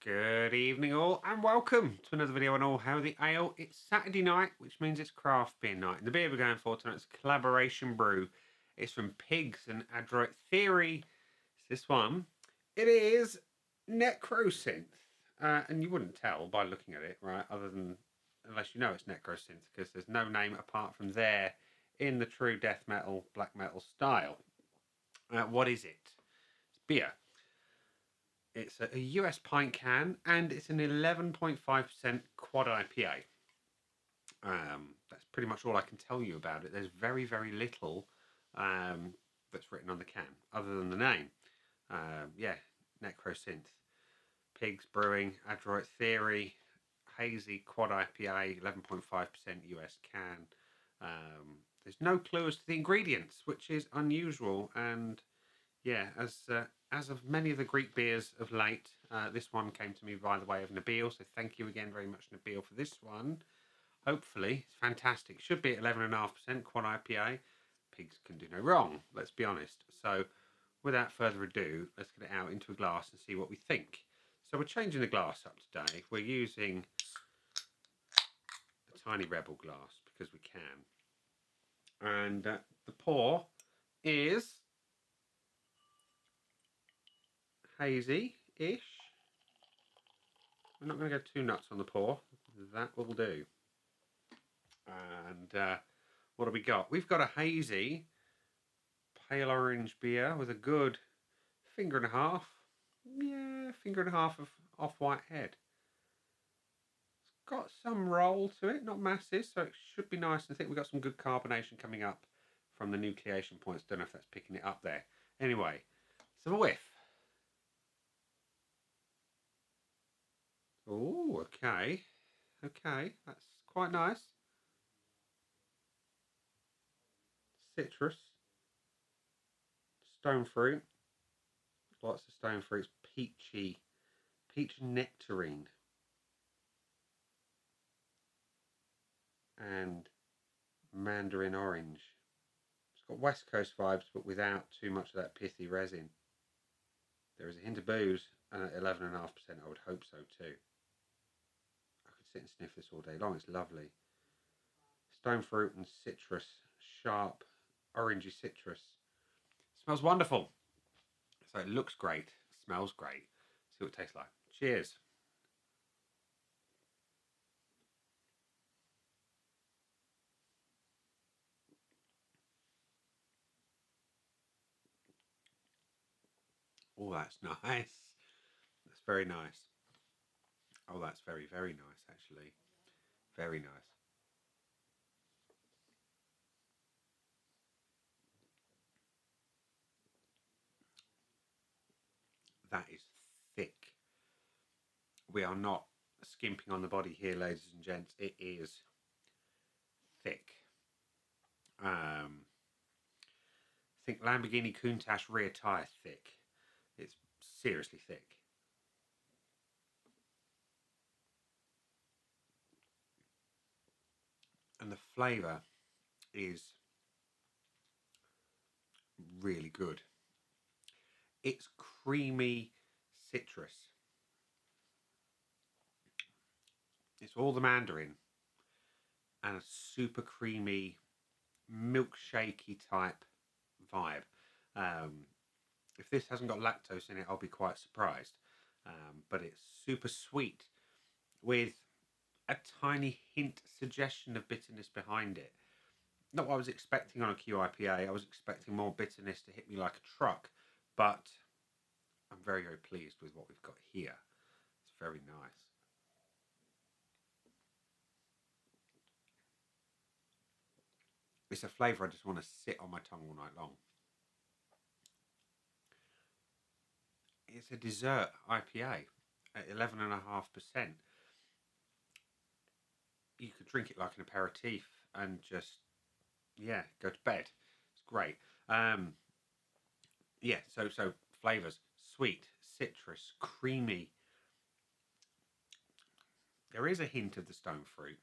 Good evening all and welcome to another video on All Hail the Ale. It's Saturday night, which means it's craft beer night. And the beer we're going for tonight is a collaboration brew. It's from Pigs and ADROIT Theory. It's this one. It is Necrosynth. And you wouldn't tell by looking at it, right? Unless you know it's Necrosynth, because there's no name apart from there in the true death metal, black metal style. What is it? It's beer. It's a US pint can, and it's an 11.5% quad IPA. That's pretty much all I can tell you about it. There's very, very little that's written on the can, other than the name. Necrosynth. Pigs Brewing, ADROIT Theory, hazy quad IPA, 11.5% US can. There's no clue as to the ingredients, which is unusual, and yeah, as of many of the Greek beers of late, this one came to me by the way of Nabil, so thank you again very much, Nabil, for this one. Hopefully, it's fantastic. Should be at 11.5% quad IPA. Pigs can do no wrong, let's be honest. So, without further ado, let's get it out into a glass and see what we think. So, we're changing the glass up today. We're using a tiny Rebel glass because we can. And the pour is hazy-ish. We're not going to go too nuts on the pour. That will do. And what have we got? We've got a hazy, pale orange beer with a good finger and a half. Yeah, finger and a half of off-white head. It's got some roll to it, not massive, so it should be nice. I think we've got some good carbonation coming up from the nucleation points. Don't know if that's picking it up there. Anyway, so a whiff. Oh, okay. Okay, that's quite nice. Citrus. Stone fruit. Lots of stone fruits. Peachy. Peach nectarine. And mandarin orange. It's got West Coast vibes, but without too much of that pithy resin. There is a hint of booze, and at 11.5%, I would hope so too. I could sit and sniff this all day long. It's lovely. Stone fruit and citrus, sharp, orangey citrus. It smells wonderful. So it looks great, smells great. See what it tastes like. Cheers. Oh, that's nice. That's very nice. Oh, that's very, very nice, actually. Very nice. That is thick. We are not skimping on the body here, ladies and gents. It is thick. I think Lamborghini Countach rear tyre thick. It's seriously thick. And the flavour is really good. It's creamy citrus. It's all the mandarin and a super creamy, milkshakey type vibe. If this hasn't got lactose in it, I'll be quite surprised. But it's super sweet with a tiny hint, suggestion of bitterness behind it. Not what I was expecting on a QIPA. I was expecting more bitterness to hit me like a truck, but I'm very, very pleased with what we've got here. It's very nice. It's a flavour I just want to sit on my tongue all night long. It's a dessert IPA at 11.5%. You could drink it like an aperitif and just, yeah, go to bed. It's great. So flavours: sweet, citrus, creamy. There is a hint of the stone fruit,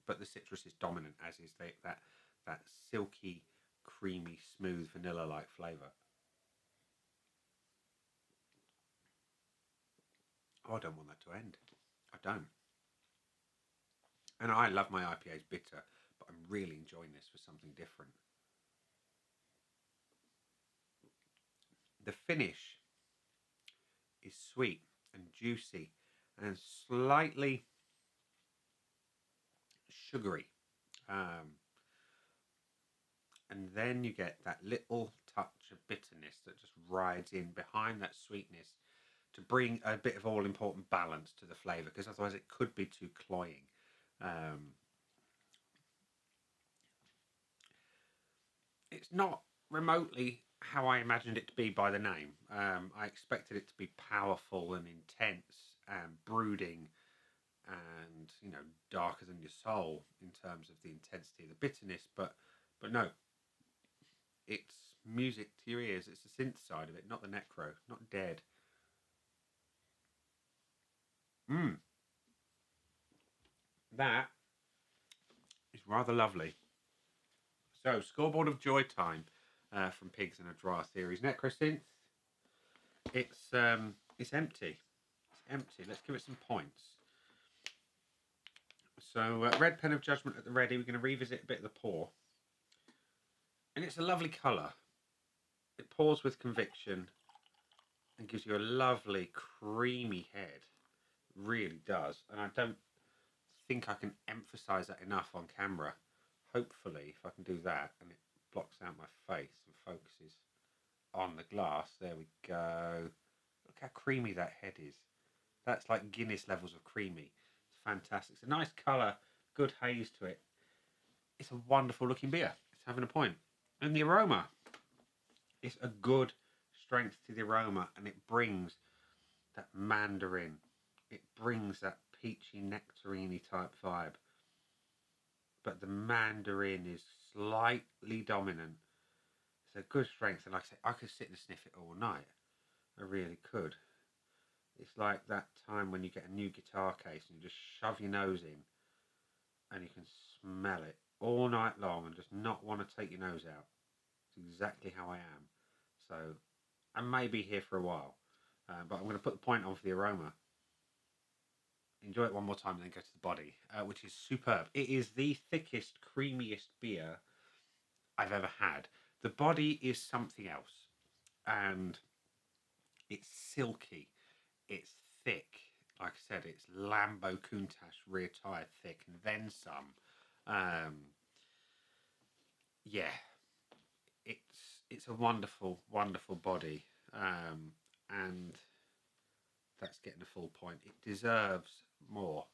but the citrus is dominant, as is that silky, creamy, smooth, vanilla-like flavour. Oh, I don't want that to end. I don't. And I love my IPAs bitter, but I'm really enjoying this for something different. The finish is sweet and juicy and slightly sugary. And then you get that little touch of bitterness that just rides in behind that sweetness to bring a bit of all important balance to the flavour, because otherwise it could be too cloying. It's not remotely how I imagined it to be by the name. I expected it to be powerful and intense and brooding and, you know, darker than your soul in terms of the intensity of the bitterness, but no, it's music to your ears. It's the synth side of it, not the necro, not dead. That is rather lovely. So, scoreboard of joy time from Pigs and ADROIT Theories. Necrosynth, it's empty. It's empty. Let's give it some points. So, red pen of judgment at the ready. We're going to revisit a bit of the pour. And it's a lovely colour. It pours with conviction and gives you a lovely creamy head. It really does. And I don't think I can emphasise that enough on camera. Hopefully, if I can do that and it blocks out my face and focuses on the glass. There we go. Look how creamy that head is. That's like Guinness levels of creamy. It's fantastic. It's a nice colour, good haze to it. It's a wonderful looking beer. It's having a point. And the aroma, it's a good strength to the aroma, and it brings that mandarin. It brings that peachy, nectarine type vibe. But the mandarin is slightly dominant. It's a good strength, and like I say, I could sit and sniff it all night. I really could. It's like that time when you get a new guitar case and you just shove your nose in and you can smell it all night long and just not want to take your nose out. It's exactly how I am. So I may be here for a while, but I'm going to put the point on for the aroma. Enjoy it one more time and then go to the body, which is superb. It is the thickest, creamiest beer I've ever had. The body is something else, and it's silky, it's thick. Like I said, it's Lambo Countach rear tyre thick, and then some. Yeah, it's a wonderful, wonderful body, and that's getting a full point. It deserves more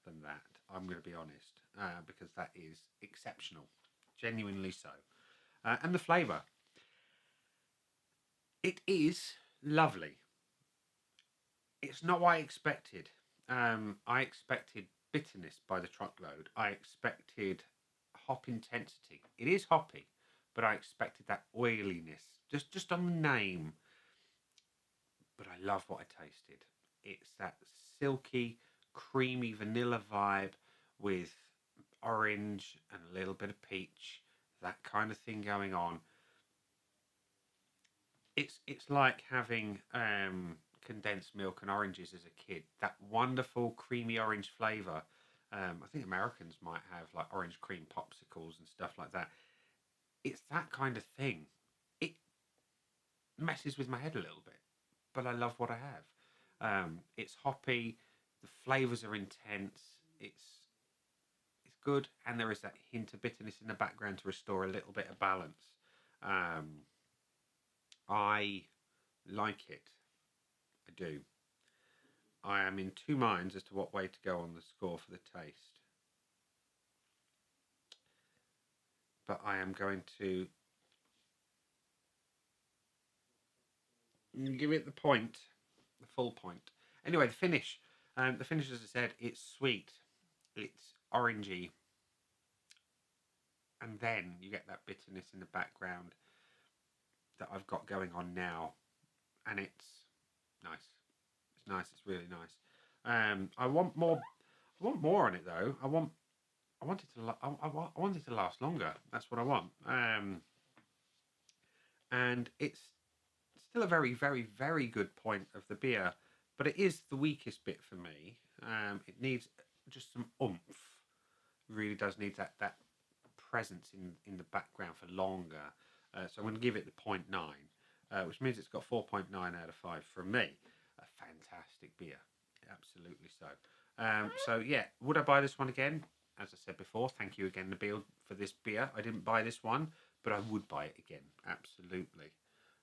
than that. I'm going to be honest, because that is exceptional, genuinely so. And the flavour, it is lovely. It's not what I expected. I expected bitterness by the truckload. I expected hop intensity. It is hoppy, but I expected that oiliness just on the name. But I love what I tasted. It's that silky, creamy vanilla vibe with orange and a little bit of peach, that kind of thing going on. It's like having condensed milk and oranges as a kid. That wonderful creamy orange flavour. I think Americans might have like orange cream popsicles and stuff like that. It's that kind of thing. It messes with my head a little bit, but I love what I have. It's hoppy. The flavours are intense. It's good, and there is that hint of bitterness in the background to restore a little bit of balance. I like it. I do. I am in two minds as to what way to go on the score for the taste. But I am going to give it the point, the full point. Anyway, the finish. The finish, as I said, it's sweet. It's orangey. And then you get that bitterness in the background that I've got going on now. And it's nice. It's nice. It's really nice. I want more. I want more on it though. I want it to. I want it to last longer. That's what I want. And it's still a very, very, very good point of the beer, but it is the weakest bit for me. It needs just some oomph. Really does need that presence in the background for longer. So I'm going to give it the 0.9, which means it's got 4.9 out of 5 from me. A fantastic beer, absolutely so. So yeah, would I buy this one again? As I said before, thank you again, Nabil, for this beer. I didn't buy this one, but I would buy it again, absolutely.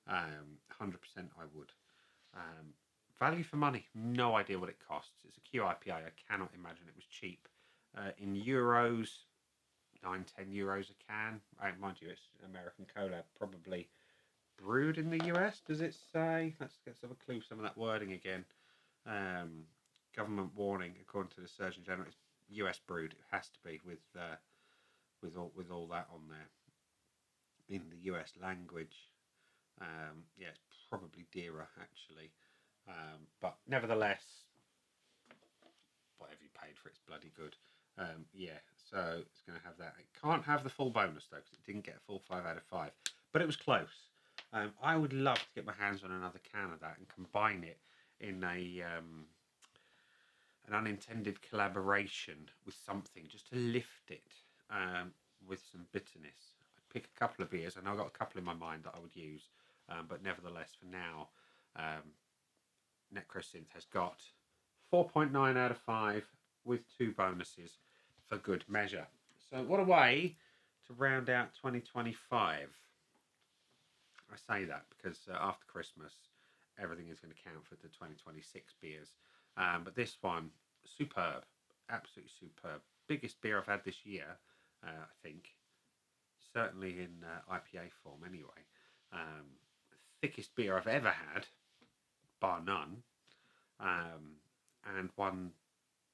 100% I would. Value for money, no idea what it costs. It's a QIPA. I cannot imagine it was cheap. In euros, 9-10 euros a can. Mind you, it's American cola, probably brewed in the US. Does it say? Let's have a clue. Some of that wording again. Government warning, according to the Surgeon General, it's US brewed. It has to be with all that on there in the US language. Yeah, it's probably dearer actually, but nevertheless, whatever you paid for it's bloody good. Yeah, so it's going to have that. It can't have the full bonus though, because it didn't get a full 5 out of 5, but it was close. I would love to get my hands on another can of that and combine it in an unintended collaboration with something, just to lift it with some bitterness. I'd pick a couple of beers, and I've got a couple in my mind that I would use, but nevertheless, for now, Necrosynth has got 4.9 out of 5 with 2 bonuses for good measure. So what a way to round out 2025. I say that because after Christmas, everything is going to count for the 2026 beers. But this one, superb, absolutely superb. Biggest beer I've had this year, I think. Certainly in IPA form anyway. Thickest beer I've ever had, bar none. And one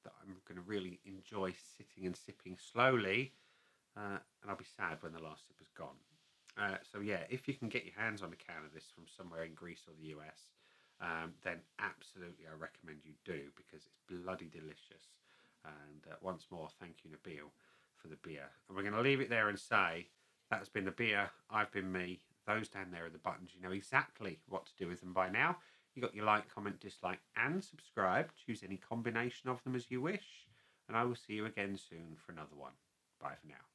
that I'm going to really enjoy sitting and sipping slowly. And I'll be sad when the last sip is gone. So yeah, if you can get your hands on a can of this from somewhere in Greece or the US, then absolutely I recommend you do, because it's bloody delicious. And once more, thank you, Nabil, for the beer. And we're going to leave it there and say, that's been the beer, I've been me. Those down there are the buttons. You know exactly what to do with them by now. You got your like, comment, dislike, and subscribe. Choose any combination of them as you wish. And I will see you again soon for another one. Bye for now.